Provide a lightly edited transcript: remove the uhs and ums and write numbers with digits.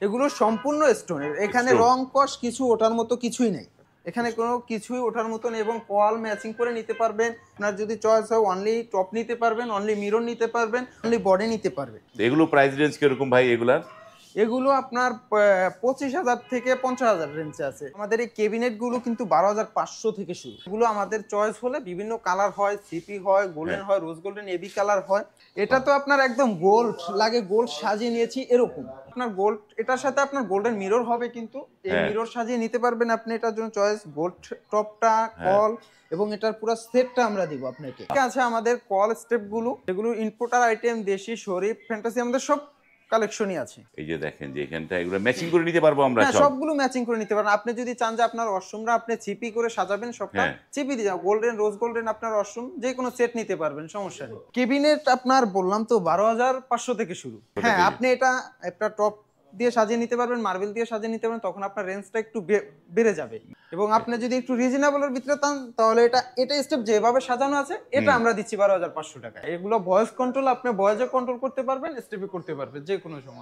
এগুলো সম্পূর্ণ স্টোনের, এখানে Stone। রং কস কিছু ওঠার মতো কিছুই নেই, এখানে কোনো কিছুই ওঠার মতো নেই। এবং কল ম্যাচিং করে নিতে পারবেন, আপনার যদি চয়েস হয় অনলি টপ নিতে পারবেন, অনলি মিরর নিতে পারবেন, অনলি বডি নিতে পারবেন। এগুলো প্রাইস রেঞ্জ কিরকম ভাই এগুলার? এগুলো আপনার 25,000 থেকে 50,000 রেঞ্জে আছে। আমাদের এই ক্যাবিনেট গুলো কিন্তু 12,500 থেকে শুরু। এগুলো আমাদের চয়েস হলে বিভিন্ন কালার হয়, সিপি হয়, গোল্ডেন হ্যাঁ। হয়, রোজ গোল্ডেন, এবি কালার হয়। এটা তো আপনার একদম গোল্ড লাগে, গোল্ড সাজিয়ে নিয়েছি এরকম। আপনার গোল্ড, এটার সাথে আপনার গোল্ডেন মিরর হবে, কিন্তু এই হ্যাঁ। মিরর সাজিয়ে নিতে পারবেন আপনি, এটার জন্য চয়েস গোল্ড টপটা, হ্যাঁ। কল এবং এটার পুরো সেটটা আমরা দিব আপনাকে। ঠিক আছে, আমাদের কল স্টেপ গুলো, এগুলো ইম্পোর্টার আইটেম, দেশি, শরীফ, ফ্যান্টাসি, আমাদের সব কালেকশনই আছে। এই যে দেখেন যে এখানটা এগুলো ম্যাচিং করে নিতে পারবো আমরা হ্যাঁ, সব। সবগুলো ম্যাচিং করে নিতে পারেন। আপনি যদি চান যে আপনার ওয়াশরুমটা আপনি চিপি করে সাজাবেন সবটা, হ্যাঁ। চিপি দিয়ে গোল্ডেন, রোজ গোল্ডেন আপনার ওয়াশরুম যে কোনো সেট নিতে পারবেন, সমস্যা নেই। ক্যাবিনেট আপনার বললাম তো 12,500 থেকে শুরু। হ্যাঁ, থেকে। আপনি এটা একটা টপ দিয়ে সাজিয়ে নিতে পারবেন, মার্বেল দিয়ে সাজিয়ে নিতে পারবেন, তখন আপনার রেঞ্জটা একটু বেড়ে যাবে। এবং আপনি যদি একটু রিজনেবলের ভিতরে চান, তাহলে এটা স্টেপ যেভাবে সাজানো আছে এটা আমরা দিচ্ছি 12,500 টাকা। এগুলো ভয়েস কন্ট্রোল, আপনি ভয়েসে কন্ট্রোল করতে পারবেন, স্টেপে করতে পারবেন যে কোনো সময়।